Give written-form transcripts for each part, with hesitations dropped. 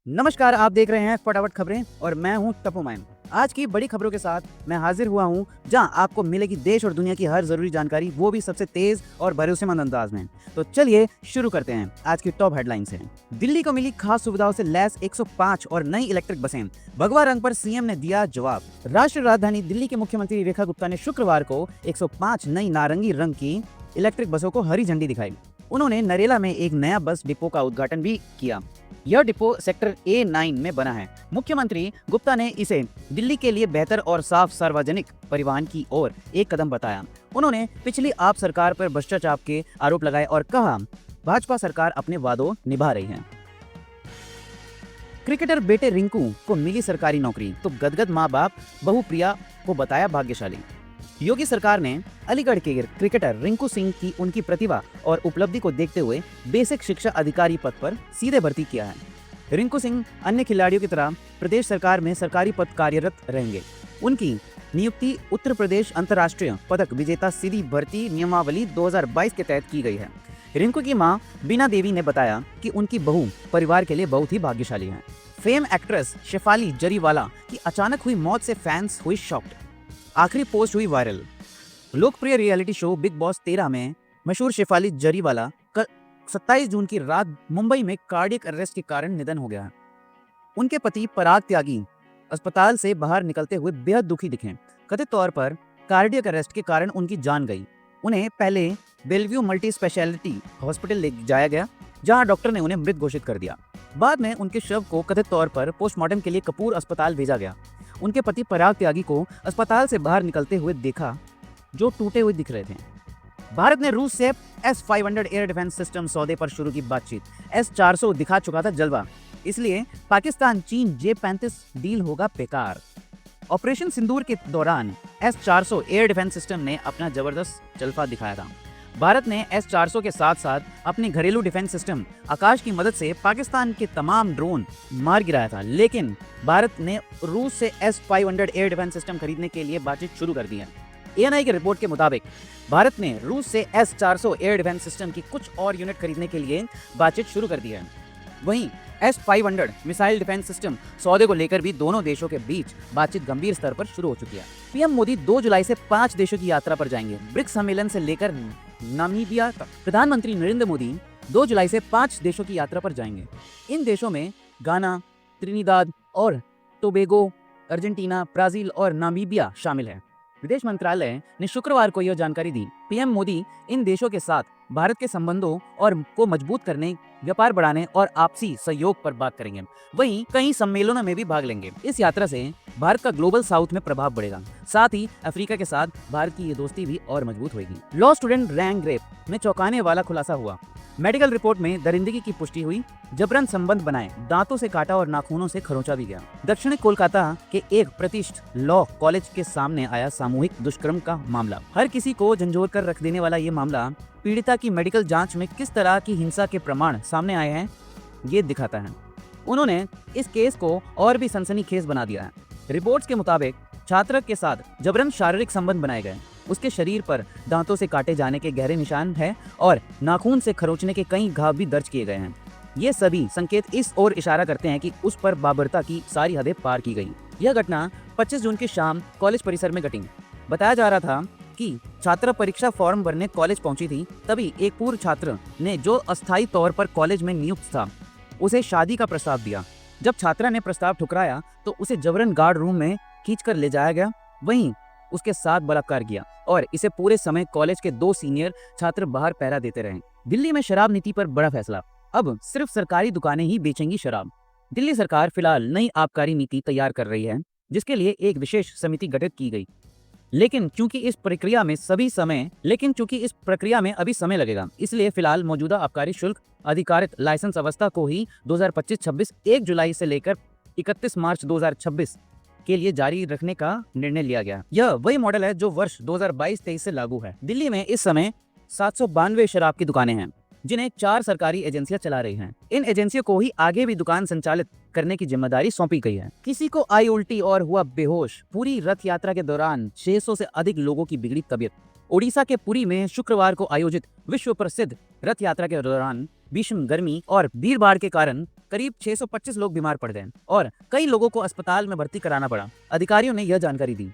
नमस्कार, आप देख रहे हैं फटाफट खबरें और मैं हूं टप्पू मैन। आज की बड़ी खबरों के साथ मैं हाजिर हुआ हूं, जहां आपको मिलेगी देश और दुनिया की हर जरूरी जानकारी, वो भी सबसे तेज और भरोसेमंद अंदाज में। तो चलिए शुरू करते हैं आज की टॉप हेडलाइन से। दिल्ली को मिली खास सुविधाओं से लैस 105 और नई इलेक्ट्रिक बसें, भगवा रंग पर सीएम ने दिया जवाब। राष्ट्रीय राजधानी दिल्ली के मुख्यमंत्री रेखा गुप्ता ने शुक्रवार को 105 नई नारंगी रंग की इलेक्ट्रिक बसों को हरी झंडी दिखाई। उन्होंने नरेला में एक नया बस डिपो का उद्घाटन भी किया। यह डिपो सेक्टर A9 में बना है। मुख्यमंत्री गुप्ता ने इसे दिल्ली के लिए बेहतर और साफ सार्वजनिक परिवहन की ओर एक कदम बताया। उन्होंने पिछली आप सरकार पर भ्रष्टाचार के आरोप लगाए और कहा, भाजपा सरकार अपने वादों निभा रही है। क्रिकेटर बेटे रिंकू को मिली सरकारी नौकरी तो गदगद माँ बाप बहू प्रिया को बताया भाग्यशाली। योगी सरकार ने अलीगढ़ के क्रिकेटर रिंकू सिंह की उनकी प्रतिभा और उपलब्धि को देखते हुए बेसिक शिक्षा अधिकारी पद पर सीधे भर्ती किया है। रिंकू सिंह अन्य खिलाड़ियों की तरह प्रदेश सरकार में सरकारी पद कार्यरत रहेंगे। उनकी नियुक्ति उत्तर प्रदेश अंतर्राष्ट्रीय पदक विजेता सीधी भर्ती नियमावली 2022 के तहत की गई है। रिंकू की मां बीना देवी ने बताया कि उनकी बहू परिवार के लिए बहुत ही भाग्यशाली है। फेम एक्ट्रेस शेफाली जरीवाला की अचानक हुई मौत से फैंस हुई शॉक्ड। आखिरी पोस्ट हुई वायरल। लोकप्रिय रियलिटी शो बिग बॉस 13 में मशहूर शेफाली जरीवाला का 27 जून की रात मुंबई में कार्डियक अरेस्ट के कारण निधन हो गया है। उनके पति पराग त्यागी अस्पताल से बाहर निकलते हुए बेहद दुखी दिखे। कथित तौर पर कार्डियक अरेस्ट के कारण उनकी जान गई। उन्हें पहले बेलव्यू मल्टी स्पेशलिटी हॉस्पिटल ले जाया गया, जहां डॉक्टर ने उन्हें मृत घोषित कर दिया। बाद में उनके शव को कथित तौर पर पोस्टमार्टम के लिए कपूर अस्पताल भेजा गया। उनके पति पराग त्यागी को अस्पताल से बाहर निकलते हुए देखा, जो टूटे हुए दिख रहे थे। भारत ने रूस से S-500 एयर डिफेंस सिस्टम सौदे पर शुरू की बातचीत। S-400 दिखा चुका था जलवा, इसलिए पाकिस्तान चीन J-35 डील होगा बेकार। ऑपरेशन सिंदूर के दौरान S-400 एयर डिफेंस सिस्टम ने अपना जबरदस्त जलवा दिखाया था। भारत ने S-400 के साथ साथ अपने घरेलू डिफेंस सिस्टम आकाश की मदद से पाकिस्तान के तमाम ड्रोन मार गिराया था, लेकिन भारत ने रूस से S-500 एयर डिफेंस सिस्टम खरीदने के लिए बातचीत शुरू कर दी है। ANI की रिपोर्ट के मुताबिक भारत ने रूस से S-400 एयर डिफेंस सिस्टम की कुछ और यूनिट खरीदने के लिए बातचीत शुरू कर दी है। वहीं S-500 मिसाइल डिफेंस सिस्टम सौदे को लेकर भी दोनों देशों के बीच बातचीत गंभीर स्तर पर शुरू हो चुकी है। पीएम मोदी 2 जुलाई से 5 देशों की यात्रा पर जाएंगे, ब्रिक्स सम्मेलन से लेकर नामीबिया तक। प्रधानमंत्री नरेंद्र मोदी 2 जुलाई से 5 देशों की यात्रा पर जाएंगे। इन देशों में गाना, त्रिनिदाद और टोबैगो, अर्जेंटीना, ब्राजील और नामीबिया शामिल है। विदेश मंत्रालय ने शुक्रवार को यह जानकारी दी। पीएम मोदी इन देशों के साथ भारत के संबंधों और को मजबूत करने, व्यापार बढ़ाने और आपसी सहयोग पर बात करेंगे। वहीं कई सम्मेलनों में भी भाग लेंगे। इस यात्रा से भारत का ग्लोबल साउथ में प्रभाव बढ़ेगा। साथ ही अफ्रीका के साथ भारत की ये दोस्ती भी और मजबूत होगी। लॉ स्टूडेंट रैंक रेप में चौंकाने वाला खुलासा हुआ। मेडिकल रिपोर्ट में दरिंदगी की पुष्टि हुई। जबरन संबंध बनाए, दांतों से काटा और नाखूनों से खरोंचा भी गया। दक्षिणी कोलकाता के एक प्रतिष्ठित लॉ कॉलेज के सामने आया सामूहिक दुष्कर्म का मामला। हर किसी को झंझोर कर रख देने वाला ये मामला पीड़िता की मेडिकल जांच में किस तरह की हिंसा के प्रमाण सामने आए हैं, ये दिखाता है। उन्होंने इस केस को और भी सनसनीखेज बना दिया है। रिपोर्ट्स के मुताबिक छात्र के साथ जबरन शारीरिक संबंध बनाए गए। उसके शरीर पर दांतों से काटे जाने के गहरे निशान हैं और नाखून से खरोंचने के कई घाव भी दर्ज किए गए हैं। ये सभी संकेत इस ओर इशारा करते हैं कि उस पर बाबरता की सारी हदें पार की गई। यह घटना 25 जून की शाम कॉलेज परिसर में घटी। बताया जा रहा था कि छात्रा परीक्षा फॉर्म भरने कॉलेज पहुंची थी, तभी एक पूर्व छात्र ने, जो अस्थायी तौर पर कॉलेज में नियुक्त था, उसे शादी का प्रस्ताव दिया। जब छात्रा ने प्रस्ताव ठुकराया तो उसे जबरन गार्ड रूम में खींचकर ले जाया गया। वहीं उसके साथ बलात्कार किया और इसे पूरे समय कॉलेज के 2 सीनियर छात्र बाहर पहरा देते रहे। दिल्ली में शराब नीति पर बड़ा फैसला। अब सिर्फ सरकारी दुकानें ही बेचेंगी शराब। दिल्ली सरकार फिलहाल नई आबकारी नीति तैयार कर रही है, जिसके लिए एक विशेष समिति गठित की गई। लेकिन चूंकि इस प्रक्रिया में अभी समय लगेगा, इसलिए फिलहाल मौजूदा आबकारी शुल्क अधिकारित लाइसेंस अवस्था को ही 2025-26 1 जुलाई से लेकर 31 मार्च 2026 के लिए जारी रखने का निर्णय लिया गया। यह वही मॉडल है जो वर्ष 2022-23 से लागू है। दिल्ली में इस समय 792 शराब की दुकानें हैं, जिन्हें 4 सरकारी एजेंसियां चला रही हैं। इन एजेंसियों को ही आगे भी दुकान संचालित करने की जिम्मेदारी सौंपी गई है। किसी को आई उल्टी और हुआ बेहोश। पूरी रथ यात्रा के दौरान 600 से अधिक लोगों की बिगड़ी तबीयत। ओडिशा के पुरी में शुक्रवार को आयोजित विश्व प्रसिद्ध रथ यात्रा के दौरान भीषण गर्मी और भीड़ भाड़ के कारण करीब 625 लोग बीमार पड़ गए और कई लोगों को अस्पताल में भर्ती कराना पड़ा। अधिकारियों ने यह जानकारी दी।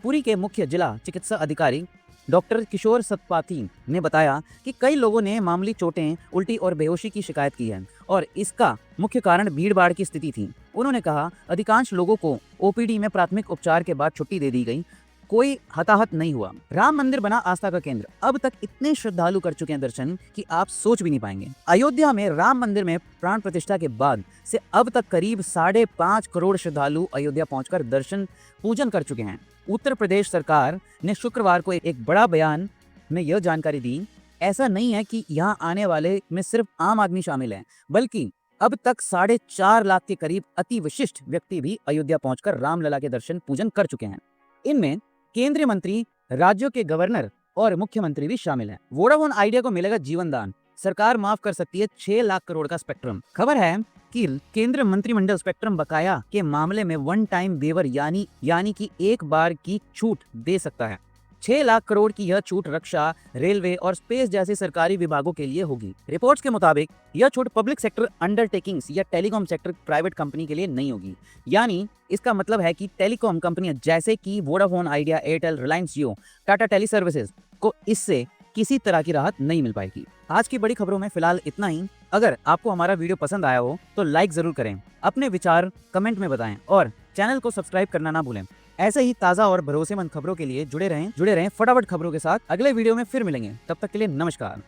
पुरी के मुख्य जिला चिकित्सा अधिकारी डॉक्टर किशोर सतपाथी ने बताया कि कई लोगों ने मामूली चोटें, उल्टी और बेहोशी की शिकायत की है और इसका मुख्य कारण भीड़ भाड़ की स्थिति थी। उन्होंने कहा, अधिकांश लोगों को ओपीडी में प्राथमिक उपचार के बाद छुट्टी दे दी गई, कोई हताहत नहीं हुआ। राम मंदिर बना आस्था का केंद्र। अब तक इतने श्रद्धालु कर चुके हैं दर्शन कि आप सोच भी नहीं पाएंगे। अयोध्या में राम मंदिर में प्राण प्रतिष्ठा के बाद से अब तक करीब 5.5 करोड़ श्रद्धालु अयोध्या पहुंचकर दर्शन पूजन कर चुके हैं। उत्तर प्रदेश सरकार ने शुक्रवार को एक बड़ा बयान में यह जानकारी दी। ऐसा नहीं है कि यहाँ आने वाले में सिर्फ आम आदमी शामिल हैं, बल्कि अब तक 4.5 लाख के करीब अति विशिष्ट व्यक्ति भी अयोध्या पहुंचकर रामलला के दर्शन पूजन कर चुके हैं। इनमें केंद्रीय मंत्री, राज्यों के गवर्नर और मुख्यमंत्री भी शामिल हैं। वोडाफोन आइडिया को मिलेगा जीवन दान। सरकार माफ कर सकती है 6 लाख करोड़ का स्पेक्ट्रम। खबर है कि केंद्रीय मंत्रिमंडल स्पेक्ट्रम बकाया के मामले में वन टाइम वेवर यानी कि एक बार की छूट दे सकता है। 6 लाख करोड़ की यह छूट रक्षा, रेलवे और स्पेस जैसे सरकारी विभागों के लिए होगी। रिपोर्ट्स के मुताबिक यह छूट पब्लिक सेक्टर अंडरटेकिंग्स या टेलीकॉम सेक्टर प्राइवेट कंपनी के लिए नहीं होगी। यानी इसका मतलब है कि टेलीकॉम कंपनियां जैसे कि वोडाफोन आइडिया, एयरटेल, रिलायंस जियो, टाटा टेली सर्विसेज को इससे किसी तरह की राहत नहीं मिल पाएगी। आज की बड़ी खबरों में फिलहाल इतना ही। अगर आपको हमारा वीडियो पसंद आया हो तो लाइक जरूर करें, अपने विचार कमेंट में बताएं और चैनल को सब्सक्राइब करना ना भूलें। ऐसे ही ताज़ा और भरोसेमंद खबरों के लिए जुड़े रहें फटाफट खबरों के साथ। अगले वीडियो में फिर मिलेंगे, तब तक के लिए नमस्कार।